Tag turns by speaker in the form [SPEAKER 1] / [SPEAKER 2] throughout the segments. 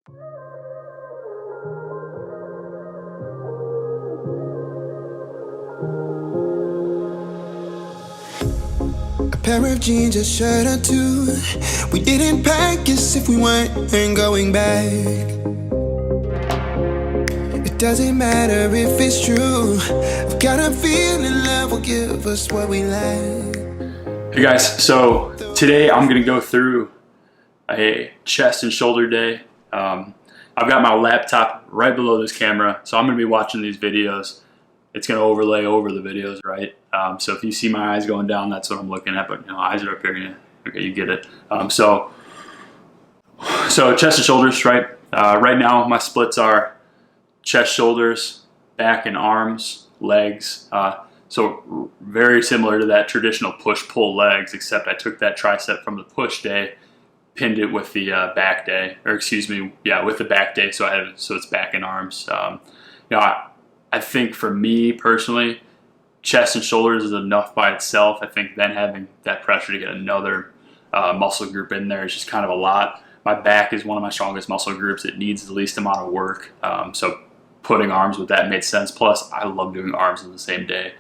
[SPEAKER 1] A pair of jeans, a shirt or two. We didn't pack as if we weren't going back. It doesn't matter if it's true. I've got a feeling love will give us what we lack.
[SPEAKER 2] Hey guys, so today I'm going to go through a chest and shoulder day. I've got my laptop right below this camera, so I'm going to be watching these videos. It's going to overlay over the videos, right? So if you see my eyes going down, that's what I'm looking at, but eyes are up here, okay, you get it. So chest and shoulders, right? Right now my splits are chest, shoulders, back and arms, legs. So very similar to that traditional push-pull legs, except I took that tricep from the push day, pinned it with the back day, or excuse me, yeah, with the back day. So it's back and arms. I think for me personally, chest and shoulders is enough by itself. I think then having that pressure to get another muscle group in there is just kind of a lot. My back is one of my strongest muscle groups. It needs the least amount of work. So putting arms with that made sense. Plus, I love doing arms in the same day.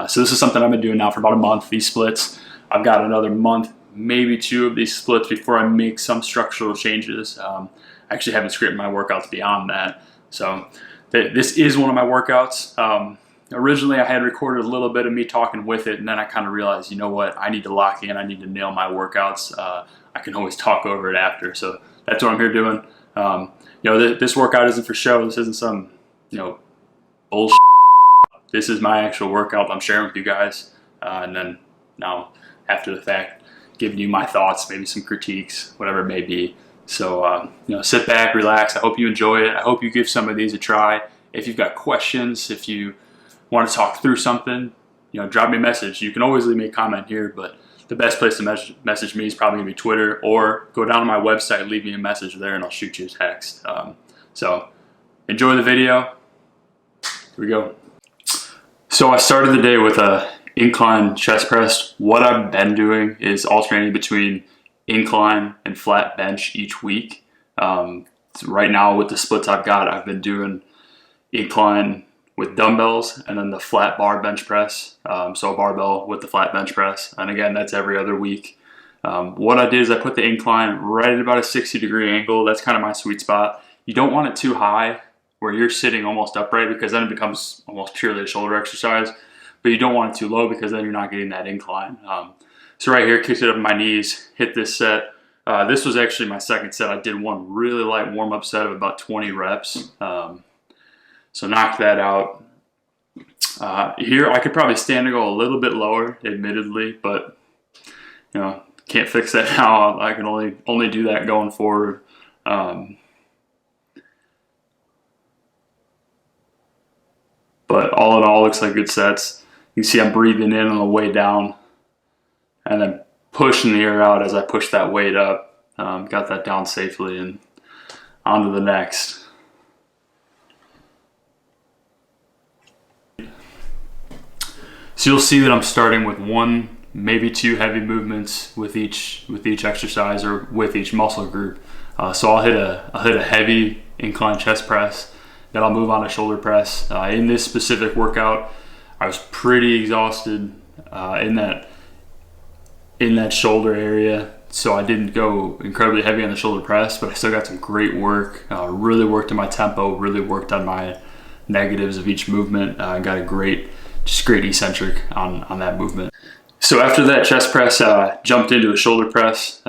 [SPEAKER 2] So this is something I've been doing now for about a month, these splits. I've got another month, maybe 2 of these splits before I make some structural changes. I actually haven't scripted my workouts beyond that. So this is one of my workouts. Originally I had recorded a little bit of me talking with it, and then I kind of realized, you know what, I need to lock in, I need to nail my workouts. I can always talk over it after. So that's what I'm here doing. This workout isn't for show. This isn't some, bullshit. This is my actual workout I'm sharing with you guys. And then now, after the fact, giving you my thoughts, maybe some critiques, whatever it may be. So, sit back, relax. I hope you enjoy it. I hope you give some of these a try. If you've got questions, if you want to talk through something, drop me a message. You can always leave me a comment here, but the best place to message me is probably going to be Twitter, or go down to my website, leave me a message there, and I'll shoot you a text. So enjoy the video. Here we go. So I started the day with a incline chest press. What I've been doing is alternating between incline and flat bench each week. Right now with the splits I've got, I've been doing incline with dumbbells and then the flat bar bench press. So a barbell with the flat bench press. And again, that's every other week. What I did is I put the incline right at about a 60-degree angle. That's kind of my sweet spot. You don't want it too high where you're sitting almost upright, because then it becomes almost purely a shoulder exercise. But you don't want it too low, because then you're not getting that incline. So right here, kicked it up my knees, hit this set. This was actually my second set. I did one really light warm-up set of about 20 reps. So knocked that out. Here, I could probably stand and go a little bit lower, admittedly, but can't fix that now. I can only do that going forward. But all in all, looks like good sets. You can see I'm breathing in on the way down, and then pushing the air out as I push that weight up. Got that down safely, and on to the next. So you'll see that I'm starting with 1, maybe 2 heavy movements with each exercise, or with each muscle group. So I'll hit a heavy incline chest press. Then I'll move on to shoulder press. In this specific workout, I was pretty exhausted in that shoulder area, so I didn't go incredibly heavy on the shoulder press, but I still got some great work. Really worked on my tempo, really worked on my negatives of each movement. Got a great eccentric on that movement. So after that chest press, jumped into a shoulder press.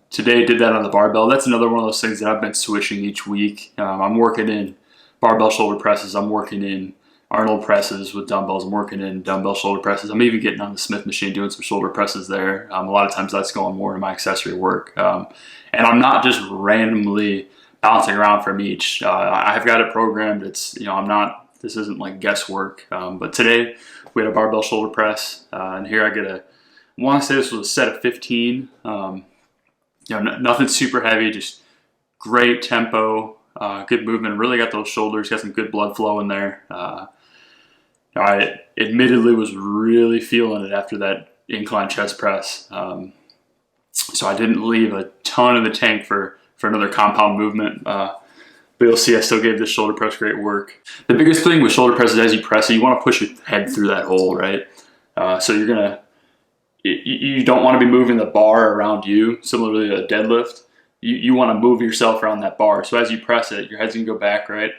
[SPEAKER 2] Today did that on the barbell. That's another one of those things that I've been switching each week. I'm working in barbell shoulder presses. I'm working in Arnold presses with dumbbells. I'm working in dumbbell shoulder presses. I'm even getting on the Smith machine doing some shoulder presses there. A lot of times that's going more to my accessory work. And I'm not just randomly bouncing around from each. I've got it programmed. It's, this isn't like guesswork. But today we had a barbell shoulder press, and here I want to say this was a set of 15. Nothing super heavy, just great tempo, good movement. Really got those shoulders, got some good blood flow in there. I admittedly was really feeling it after that incline chest press. So I didn't leave a ton in the tank for another compound movement. but you'll see I still gave this shoulder press great work. The biggest thing with shoulder press is as you press it, you want to push your head through that hole, right? So you don't want to be moving the bar around you, similarly to a deadlift. You want to move yourself around that bar. So as you press it, your head's going to go back, right?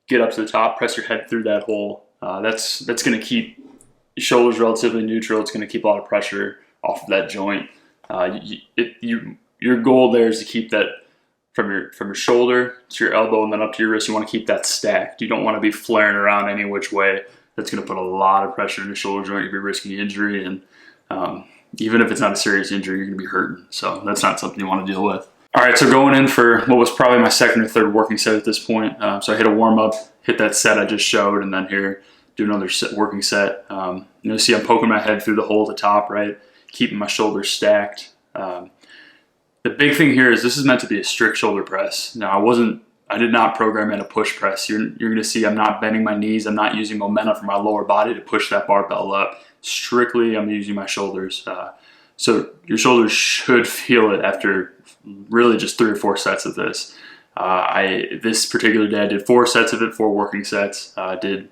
[SPEAKER 2] Get up to the top, press your head through that hole. That's going to keep your shoulders relatively neutral. It's going to keep a lot of pressure off of that joint. Your goal there is to keep that from your shoulder to your elbow and then up to your wrist. You want to keep that stacked. You don't want to be flaring around any which way. That's going to put a lot of pressure in your shoulder joint. You'll be risking injury, and even if it's not a serious injury, you're going to be hurting. So that's not something you want to deal with. All right, so going in for what was probably my second or third working set at this point. So I hit a warm up, hit that set I just showed, and then here do another working set. You see I'm poking my head through the hole at the top, right? Keeping my shoulders stacked. The big thing here is this is meant to be a strict shoulder press. Now I did not program in a push press. You're going to see I'm not bending my knees. I'm not using momentum from my lower body to push that barbell up. Strictly, I'm using my shoulders. So your shoulders should feel it after really just 3 or 4 sets of this. This particular day I did 4 sets of it, 4 working sets. Did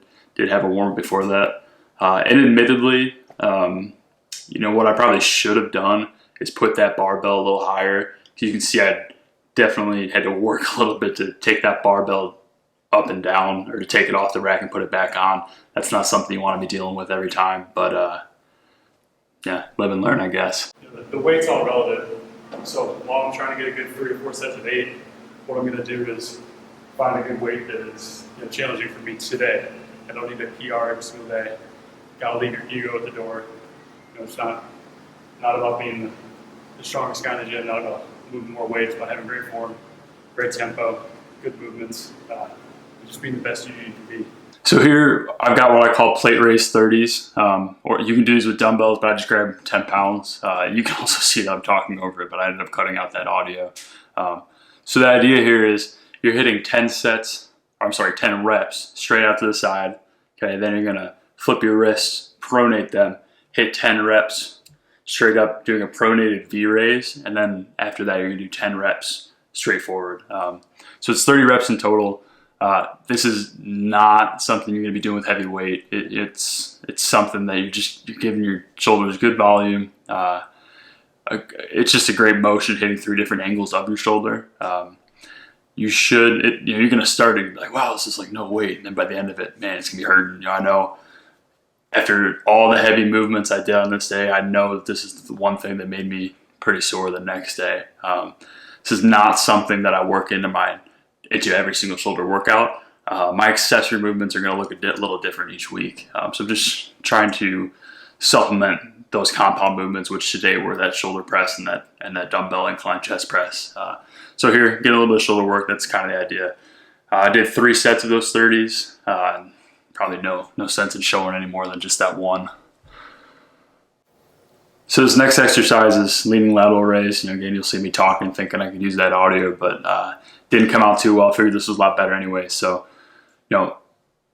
[SPEAKER 2] have a warm up before that. And admittedly, what I probably should have done is put that barbell a little higher. You can see I definitely had to work a little bit to take that barbell up and down, or to take it off the rack and put it back on. That's not something you want to be dealing with every time, but yeah, live and learn, I guess.
[SPEAKER 3] The weight's all relative. So while I'm trying to get a good 3 or 4 sets of 8, what I'm going to do is find a good weight that is challenging for me today. I don't need a PR every single day. Got to leave your ego at the door. It's not about being the strongest guy in the gym, not about moving more weights, but having great form, great tempo, good movements, just being the best you can be.
[SPEAKER 2] So here I've got what I call plate race 30s, or you can do these with dumbbells, but I just grabbed 10 pounds. You can also see that I'm talking over it, but I ended up cutting out that audio. So the idea here is you're hitting 10 reps straight out to the side. Okay, then you're gonna flip your wrists, pronate them, hit 10 reps straight up, doing a pronated V raise, and then after that you're gonna do 10 reps straight forward. So it's 30 reps in total. This is not something you're gonna be doing with heavy weight. It's something that you're giving your shoulders good volume. It's just a great motion hitting 3 different angles of your shoulder. You're gonna start it like, wow, this is like no weight, and then by the end of it, man, it's gonna be hurting. I know after all the heavy movements I did on this day, I know that this is the one thing that made me pretty sore the next day. This is not something that I work into every single shoulder workout. My accessory movements are going to look a little different each week. So just trying to supplement those compound movements, which today were that shoulder press and that dumbbell incline chest press. So here, getting a little bit of shoulder work. That's kind of the idea. I did 3 sets of those 30s. Probably no sense in showing any more than just that one. So this next exercise is leaning lateral raise. Again, you'll see me talking, thinking I could use that audio, but didn't come out too well. I figured this was a lot better anyway. So, what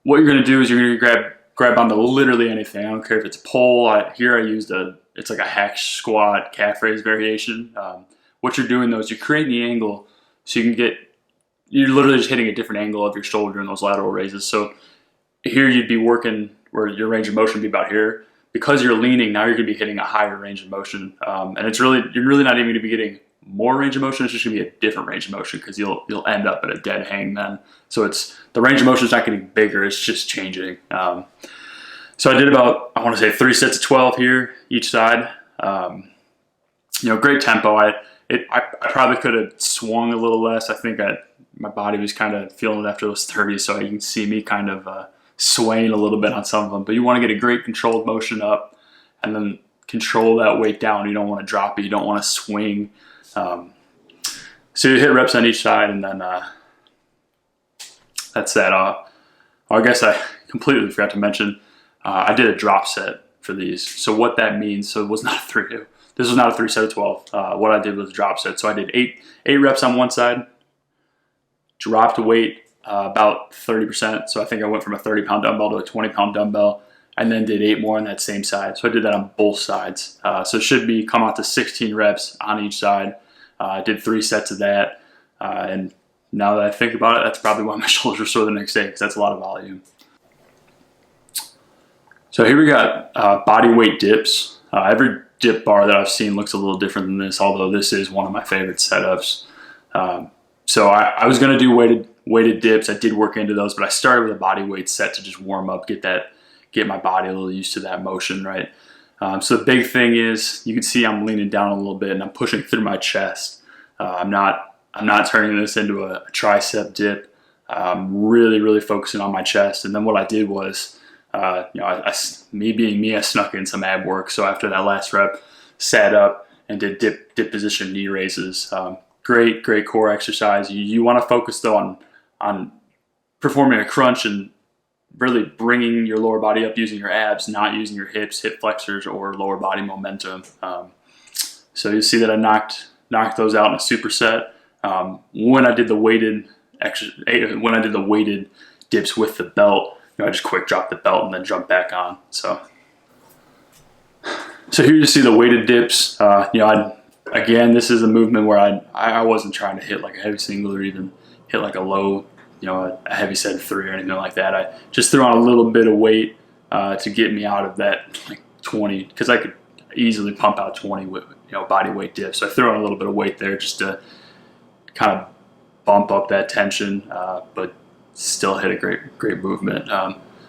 [SPEAKER 2] you're going to do is you're going to grab onto literally anything. I don't care if it's a pole. Here I used it's like a hack squat calf raise variation. What you're doing though is you're creating the angle so you're literally just hitting a different angle of your shoulder in those lateral raises. So here you'd be working where your range of motion would be about here. Because you're leaning, now you're going to be hitting a higher range of motion. And you're really not even going to be getting more range of motion. It's just going to be a different range of motion because you'll end up at a dead hang then. So the range of motion is not getting bigger, it's just changing. So I did about, I want to say 3 sets of 12 here, each side. Great tempo. I probably could have swung a little less. I think my body was kind of feeling it after those 30s, so you can see me kind of swaying a little bit on some of them. But you want to get a great controlled motion up and then control that weight down. You don't want to drop it. You don't want to swing. So you hit reps on each side, and then that's that. I guess I completely forgot to mention, I did a drop set for these. So what that means, so it was not this was not a 3 set of 12. What I did was a drop set. So I did eight reps on one side, dropped weight about 30%. So I think I went from a 30-pound dumbbell to a 20-pound dumbbell, and then did 8 more on that same side. So I did that on both sides. So it should come out to 16 reps on each side. I did 3 sets of that, and now that I think about it, that's probably why my shoulders were sore the next day, because that's a lot of volume. So here we got body weight dips. Every dip bar that I've seen looks a little different than this, although this is one of my favorite setups. So I was going to do weighted dips. I did work into those, but I started with a body weight set to just warm up, get my body a little used to that motion, right? So the big thing is, you can see I'm leaning down a little bit and I'm pushing through my chest. I'm not turning this into a tricep dip. I'm really focusing on my chest. And then what I did was, me being me, I snuck in some ab work. So after that last rep, sat up and did dip position knee raises. Great core exercise. You want to focus though on performing a crunch and really bringing your lower body up using your abs, not using your hips, hip flexors, or lower body momentum. So you see that I knocked those out in a superset. When I did the weighted dips with the belt, I just quick drop the belt and then jump back on. So here you see the weighted dips. Again, this is a movement where I wasn't trying to hit like a heavy single or even hit like a low, a heavy set 3 or anything like that. I just threw on a little bit of weight to get me out of that like 20, because I could easily pump out 20 with body weight dips. So I threw on a little bit of weight there just to kind of bump up that tension, but still hit a great movement.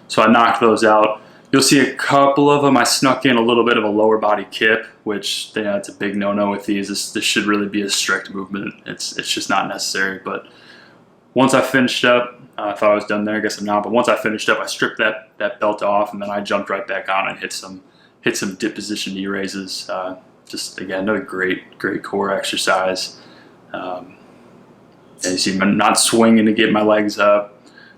[SPEAKER 2] So I knocked those out. You'll see a couple of them I snuck in a little bit of a lower body kip, which it's a big no-no with these. This should really be a strict movement. It's just not necessary. But once I finished up, I thought I was done there. I guess I'm not. But once I finished up, I stripped that belt off, and then I jumped right back on and hit some dip position knee raises. Just again, another great core exercise. And you see, I'm not swinging to get my legs up.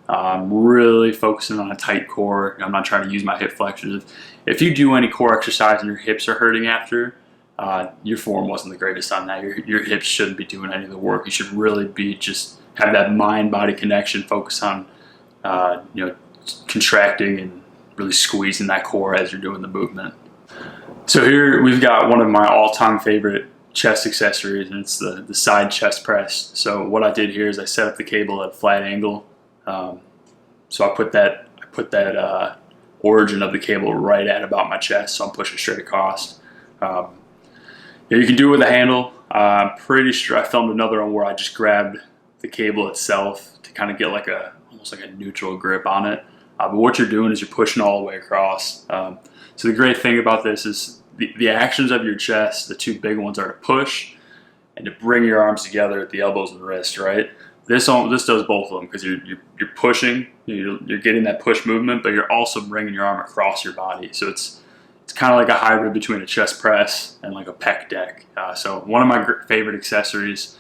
[SPEAKER 2] I'm really focusing on a tight core. I'm not trying to use my hip flexors. If you do any core exercise and your hips are hurting after, your form wasn't the greatest on that. Your hips shouldn't be doing any of the work. You should really be just have that mind-body connection, focus on contracting and really squeezing that core as you're doing the movement. So here we've got one of my all-time favorite chest accessories, and it's the side chest press. So what I did here is I set up the cable at a flat angle. So I put that origin of the cable right at about my chest, so I'm pushing straight across. You can do it with a handle. I'm pretty sure I filmed another one where I just grabbed the cable itself to kind of get almost like a neutral grip on it. But what you're doing is you're pushing all the way across. So the great thing about this is the actions of your chest, the two big ones are to push and to bring your arms together at the elbows and wrists, right? This does both of them, because you're pushing, you're getting that push movement, but you're also bringing your arm across your body. So it's kind of like a hybrid between a chest press and like a pec deck. So one of my favorite accessories.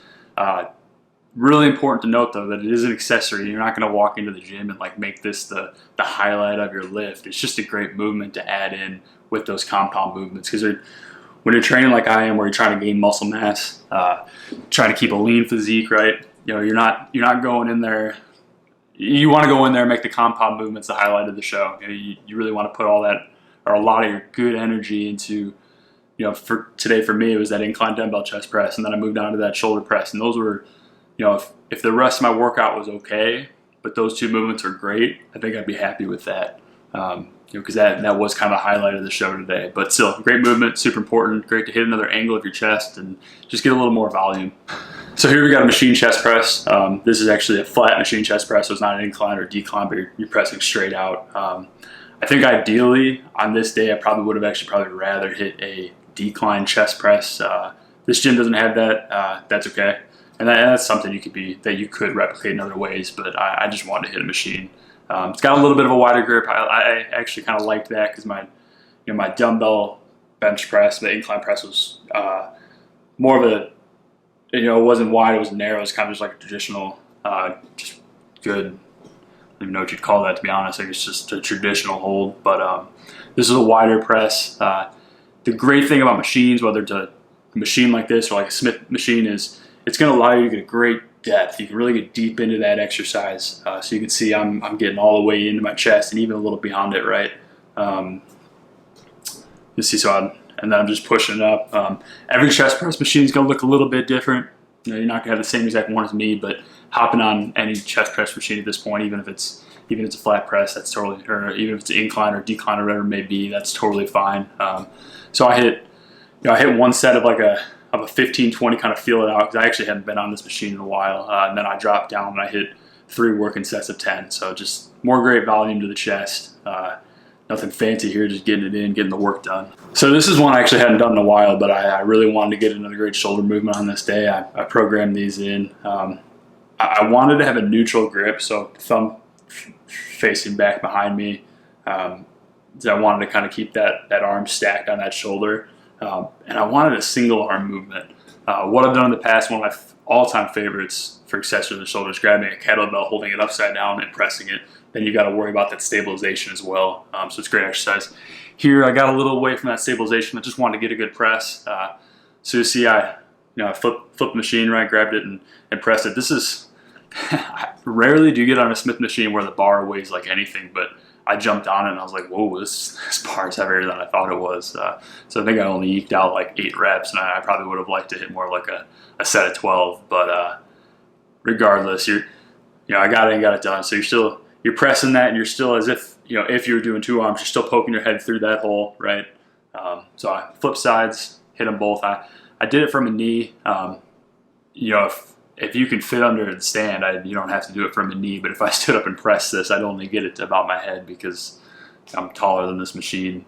[SPEAKER 2] Really important to note though that it is an accessory. You're not going to walk into the gym and like make this the highlight of your lift. It's just a great movement to add in with those compound movements, because when you're training like I am, where you're trying to gain muscle mass, trying to keep a lean physique, right? You're not going in there. You want to go in there and make the compound movements the highlight of the show. You really want to put all that, or a lot of your good energy into, for today for me it was that incline dumbbell chest press, and then I moved on to that shoulder press, and those were, if the rest of my workout was okay, but those two movements are great, I think I'd be happy with that. Because that was kind of the highlight of the show today. But still, great movement, super important. Great to hit another angle of your chest and just get a little more volume. So here we got a machine chest press. This is actually a flat machine chest press, so it's not an incline or decline, but you're pressing straight out. I think ideally on this day, I probably would have probably rather hit a decline chest press. This gym doesn't have that. That's okay, and that's something you could replicate in other ways. But I just wanted to hit a machine. It's got a little bit of a wider grip. I actually kind of liked that, because my dumbbell bench press, the incline press was more of a, it wasn't wide, it was narrow. It was kind of just like a traditional, just good, I don't even know what you'd call that, to be honest. I think it's just a traditional hold. But this is a wider press. The great thing about machines, whether it's a machine like this or like a Smith machine, is it's going to allow you to get a great depth. You can really get deep into that exercise. So you can see I'm getting all the way into my chest and even a little beyond it, right? You see, and then I'm just pushing it up. Every chest press machine is going to look a little bit different. You're not going to have the same exact one as me, but hopping on any chest press machine at this point, even if it's a flat press, that's totally, or even if it's an incline or decline or whatever it may be, that's totally fine. So I hit one set of like a 15, 20, kind of feel it out, because I actually hadn't been on this machine in a while. And then I dropped down and I hit 3 working sets of 10. So just more great volume to the chest. Nothing fancy here, just getting it in, getting the work done. So this is one I actually hadn't done in a while, but I really wanted to get another great shoulder movement on this day. I programmed these in. I wanted to have a neutral grip, so thumb facing back behind me. So I wanted to kind of keep that arm stacked on that shoulder. And I wanted a single arm movement. What I've done in the past, one of my all-time favorites for accessory to the shoulder is grabbing a kettlebell, holding it upside down and pressing it. Then you got to worry about that stabilization as well. So it's great exercise. Here I got a little away from that stabilization. I just wanted to get a good press. So you see I flipped the machine, right, grabbed it and pressed it. This is, rarely do you get on a Smith machine where the bar weighs like anything, but I jumped on it and I was like, whoa, this bar is heavier than I thought it was. So I think I only eked out like 8 reps, and I probably would have liked to hit more like a set of 12. But regardless, I got it done. So you're pressing that, and you're still, as if if you're doing 2 arms, you're still poking your head through that hole, right? So I flip sides, hit them both. I did it from a knee. If you can fit under the stand, you don't have to do it from a knee. But if I stood up and pressed this, I'd only get it to about my head because I'm taller than this machine.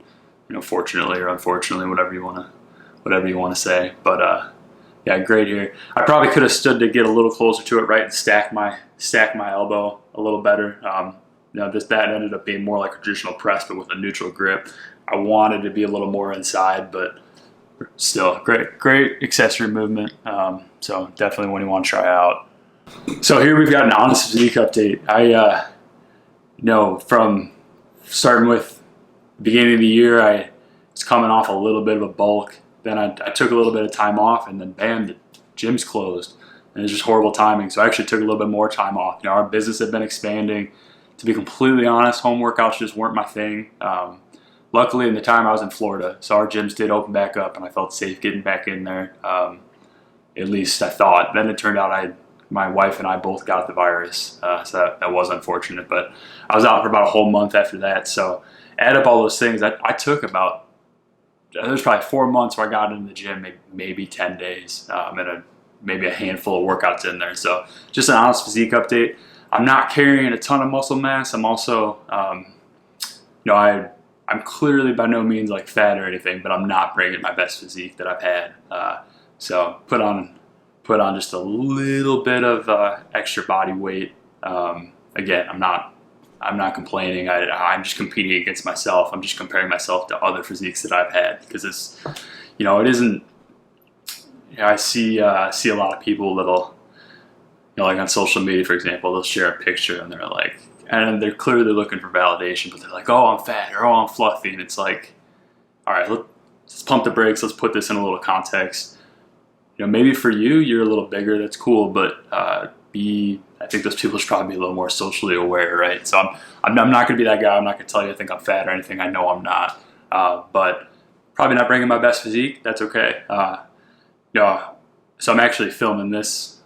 [SPEAKER 2] Fortunately or unfortunately, whatever you want to say. But yeah, great here. I probably could have stood to get a little closer to it, right, and stack my elbow a little better. That ended up being more like a traditional press, but with a neutral grip. I wanted to be a little more inside, but still great accessory movement. So definitely one you want to try out. So here we've got an honest physique update. I from starting with the beginning of the year, I was coming off a little bit of a bulk. Then I took a little bit of time off, and then bam, the gym's closed. And it's just horrible timing. So I actually took a little bit more time off. Our business had been expanding. To be completely honest, home workouts just weren't my thing. Luckily, in the time I was in Florida, so our gyms did open back up, and I felt safe getting back in there. At least I thought. Then it turned out my wife and I both got the virus, so that was unfortunate. But I was out for about a whole month after that. So add up all those things. I took about, there's probably 4 months where I got into the gym, maybe 10 days, and maybe a handful of workouts in there. So just an honest physique update. I'm not carrying a ton of muscle mass. I'm also, I'm clearly by no means like fat or anything, but I'm not bringing my best physique that I've had. So put on just a little bit of extra body weight. Again, I'm not complaining. I'm just competing against myself. I'm just comparing myself to other physiques that I've had, because it's, it isn't. I see a lot of people that'll, like on social media, for example, they'll share a picture and they're like, and they're clearly looking for validation, but they're like, oh, I'm fat, or oh, I'm fluffy. And it's like, all right, let's pump the brakes. Let's put this in a little context. Maybe for you, you're a little bigger. That's cool. But I think those people should probably be a little more socially aware, right? So I'm not going to be that guy. I'm not going to tell you I think I'm fat or anything. I know I'm not. But probably not bringing my best physique. That's okay. So I'm actually filming this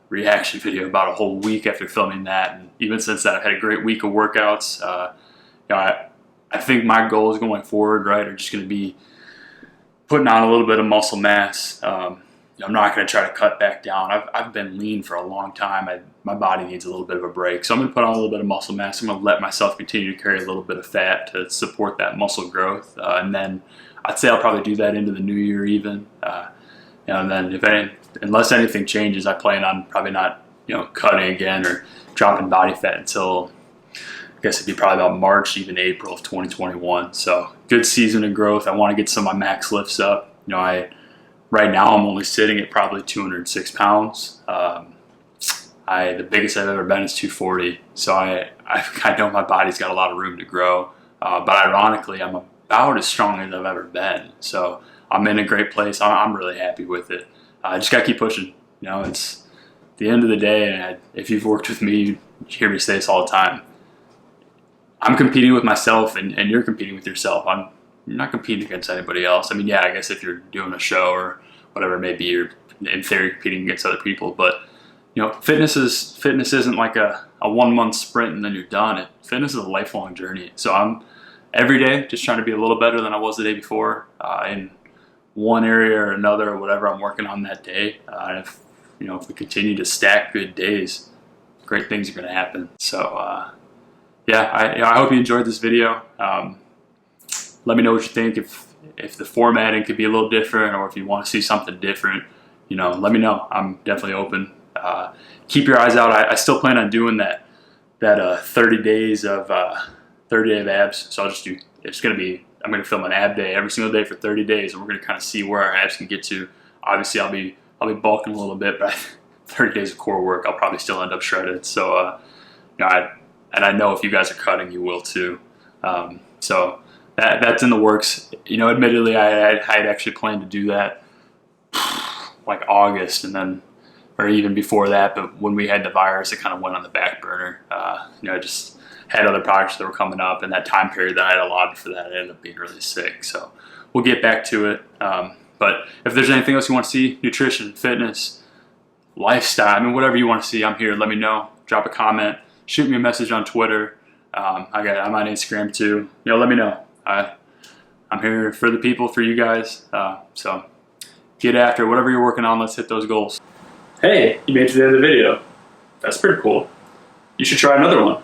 [SPEAKER 2] reaction video about a whole week after filming that, and even since that, I've had a great week of workouts. I think my goals going forward, right, are just going to be putting on a little bit of muscle mass. I'm not going to try to cut back down. I've been lean for a long time. My body needs a little bit of a break, so I'm going to put on a little bit of muscle mass. I'm going to let myself continue to carry a little bit of fat to support that muscle growth, and then I'd say I'll probably do that into the new year even. And then unless anything changes, I plan on probably not, cutting again or dropping body fat until, I guess it'd be probably about March, even April of 2021. So good season of growth. I want to get some of my max lifts up. Right now I'm only sitting at probably 206 pounds. The biggest I've ever been is 240. So I know my body's got a lot of room to grow. But ironically, I'm about as strong as I've ever been. So I'm in a great place. I'm really happy with it. I just got to keep pushing. It's the end of the day, and if you've worked with me, you hear me say this all the time. I'm competing with myself, and you're competing with yourself. I'm not competing against anybody else. I mean, yeah, I guess if you're doing a show or whatever it may be, you're in theory competing against other people. But you know, fitness isn't like a 1 month sprint and then you're done. Fitness is a lifelong journey. So I'm every day just trying to be a little better than I was the day before in one area or another or whatever I'm working on that day. And if we continue to stack good days, great things are going to happen. So yeah, I hope you enjoyed this video. Let me know what you think. If the formatting could be a little different, or if you want to see something different, let me know. I'm definitely open. Keep your eyes out. I still plan on doing that 30 days of 30 day of abs. So I'm going to film an ab day every single day for 30 days, and we're going to kind of see where our abs can get to. Obviously, I'll be bulking a little bit, but 30 days of core work, I'll probably still end up shredded. So, I know if you guys are cutting, you will too. So that's in the works. Admittedly, I had actually planned to do that like August, or even before that. But when we had the virus, it kind of went on the back burner. I just had other projects that were coming up, and that time period that I had allotted for that, I ended up being really sick. So we'll get back to it. But if there's anything else you want to see, nutrition, fitness, lifestyle, whatever you want to see, I'm here. Let me know. Drop a comment. Shoot me a message on Twitter. I'm on Instagram too. Let me know. I'm here for the people, for you guys. So get after whatever you're working on. Let's hit those goals. Hey, you made it to the end of the video. That's pretty cool. You should try another one.